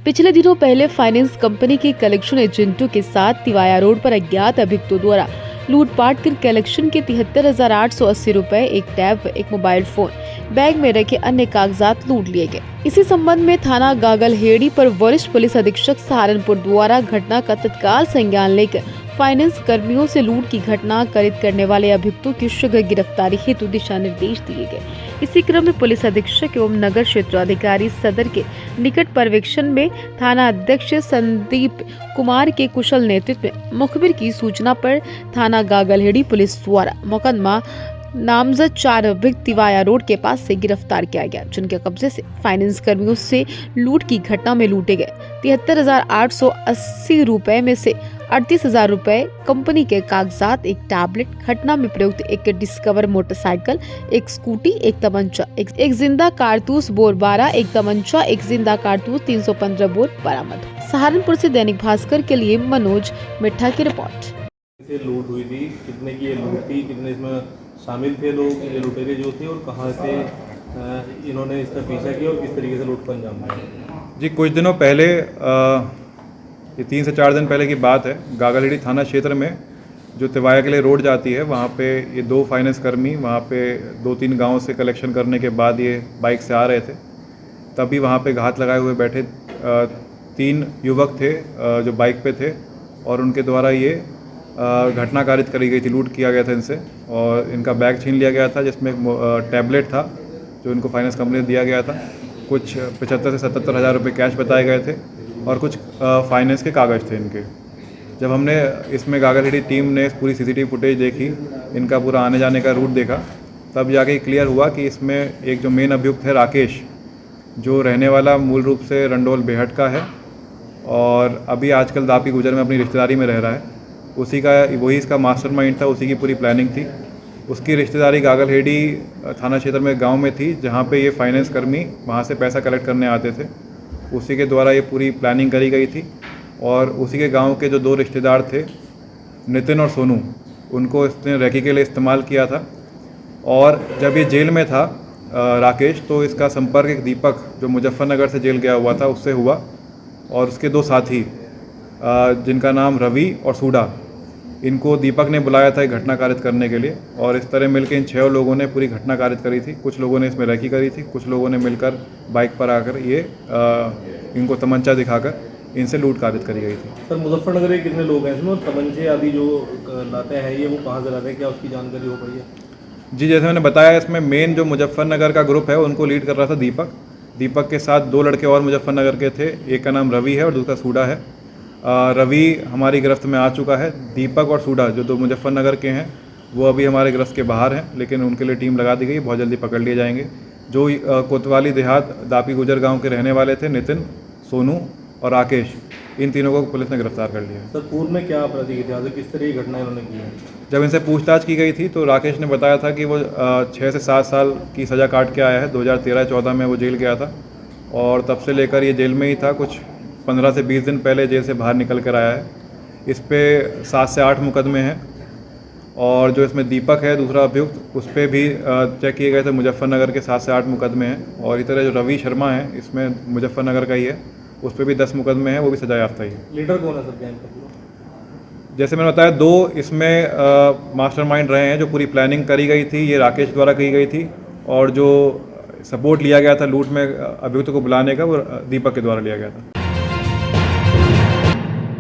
पिछले दिनों पहले फाइनेंस कंपनी के कलेक्शन एजेंटों के साथ तिवाया रोड पर अज्ञात अभियुक्तों द्वारा लूटपाट कर कलेक्शन के 73,880 रुपए, एक टैब, एक मोबाइल फोन, बैग में रखे अन्य कागजात लूट लिए गए। इसी संबंध में थाना गागलहेड़ी पर वरिष्ठ पुलिस अधीक्षक सहारनपुर द्वारा घटना का तत्काल संज्ञान लेकर फाइनेंस कर्मियों से लूट की घटना कारित करने वाले अभियुक्तों की शीघ्र गिरफ्तारी हेतु दिशा निर्देश दिए गए। इसी क्रम में पुलिस अधीक्षक एवं नगर क्षेत्राधिकारी सदर के निकट पर्यवेक्षण में थाना अध्यक्ष संदीप कुमार के कुशल नेतृत्व में मुखबिर की सूचना पर थाना गागलहेड़ी पुलिस द्वारा मुकदमा नामजद 4 अभियुक्त तिवाया रोड के पास से गिरफ्तार किया गया, जिनके कब्जे से फाइनेंस कर्मियों से लूट की घटना में लूटे गए 73,880 रुपए में से 38,000 रुपए, कंपनी के कागजात, एक टैबलेट, घटना में प्रयुक्त एक डिस्कवर मोटरसाइकिल, एक स्कूटी, एक तमंचा, एक जिंदा कारतूस बोर 12, एक तमंचा, एक जिंदा कारतूस 315 बोर बरामद। सहारनपुर से दैनिक भास्कर के लिए मनोज मिठा की रिपोर्ट। लूट हुई थी, कितने की ये लूट थी, कितने इसमें शामिल थे लोग, ये लुटेरे जो थे, और कहाँ से इन्होंने इसका पीछा किया और किस तरीके से लूट को अंजाम दिया? जी, कुछ दिनों पहले ये 3 से 4 दिन पहले की बात है। गागलहेड़ी थाना क्षेत्र में जो तिवाया के लिए रोड जाती है, वहाँ पे ये 2 फाइनेंस कर्मी वहाँ पे 2-3 गांव से कलेक्शन करने के बाद ये बाइक से आ रहे थे। तभी वहाँ पे घात लगाए हुए बैठे 3 युवक थे जो बाइक पे थे, और उनके द्वारा ये घटना कारित करी गई थी। लूट किया गया था इनसे, और इनका बैग छीन लिया गया था जिसमें एक टैबलेट था जो इनको फाइनेंस कंपनी ने दिया गया था। कुछ 75 से 77 हज़ार रुपये कैश बताए गए थे और कुछ फाइनेंस के कागज़ थे इनके। जब हमने इसमें गागलहेड़ी टीम ने पूरी सीसीटीवी फुटेज देखी, इनका पूरा आने जाने का रूट देखा, तब जाके क्लियर हुआ कि इसमें एक जो मेन अभियुक्त है राकेश, जो रहने वाला मूल रूप से रंडोल बेहट का है और अभी आजकल दापी गुजर में अपनी रिश्तेदारी में रह रहा है, वही इसका मास्टरमाइंड था, उसी की पूरी प्लानिंग थी। उसकी रिश्तेदारी गागलहेड़ी थाना क्षेत्र में गांव में थी, जहां पे ये फाइनेंस कर्मी वहां से पैसा कलेक्ट करने आते थे। उसी के द्वारा ये पूरी प्लानिंग करी गई थी, और उसी के गांव के जो 2 रिश्तेदार थे, नितिन और सोनू, उनको इसने रैकी के लिए इस्तेमाल किया था। और जब ये जेल में था राकेश, तो इसका संपर्क एक दीपक जो मुजफ्फरनगर से जेल गया हुआ था उससे हुआ, और उसके 2 साथी जिनका नाम रवि और सूडा, इनको दीपक ने बुलाया था एक घटना कारित करने के लिए, और इस तरह मिलकर इन 6 लोगों ने पूरी घटना कारित करी थी। कुछ लोगों ने इसमें रैकी करी थी, कुछ लोगों ने मिलकर बाइक पर आकर ये इनको तमंचा दिखाकर इनसे लूट कारित करी गई थी। सर, मुजफ्फरनगर के कितने लोग हैं इसमें? तमंचे आदि जो लाते हैं ये वो कहाँ से लाते हैं, क्या उसकी जानकारी हो पाई है? जी, जैसे मैंने बताया, इसमें मेन जो मुजफ्फरनगर का ग्रुप है उनको लीड कर रहा था दीपक के साथ 2 लड़के और मुजफ्फरनगर के थे, एक का नाम रवि है और दूसरा सूडा है। रवि हमारी गिरफ्त में आ चुका है। दीपक और सूडा जो 2 मुजफ्फरनगर के हैं वो अभी हमारे गिरफ्त के बाहर हैं, लेकिन उनके लिए टीम लगा दी गई, बहुत जल्दी पकड़ लिए जाएंगे। जो कोतवाली देहात दापी गुजर गांव के रहने वाले थे, नितिन, सोनू और राकेश, इन तीनों को पुलिस ने गिरफ्तार कर लिया। सर, पूर्व में क्या आपराधिक इतिहास है, किस तरह की घटना इन्होंने की है? जब इनसे पूछताछ की गई थी तो राकेश ने बताया था कि वो 6 से 7 साल की सज़ा काट के आया है। 2013-14 में वो जेल गया था, और तब से लेकर ये जेल में ही था। कुछ 15 से 20 दिन पहले जेल से बाहर निकल कर आया है। इस पे 7 से 8 मुकदमे हैं, और जो इसमें दीपक है दूसरा अभियुक्त, उस पर भी चेक किए गए थे, मुजफ्फरनगर के 7 से 8 मुकदमे हैं। और इस तरह जो रवि शर्मा है, इसमें मुजफ्फरनगर का ही है, उस पर भी 10 मुकदमे हैं, वो भी सजा याफ्ता ही है। लीडर कौन है सर गैंग का? जैसे मैंने बताया, 2 इसमें मास्टरमाइंड रहे हैं। जो पूरी प्लानिंग करी गई थी ये राकेश द्वारा की गई थी, और जो सपोर्ट लिया गया था लूट में अभियुक्त को बुलाने का, वो दीपक के द्वारा लिया गया था।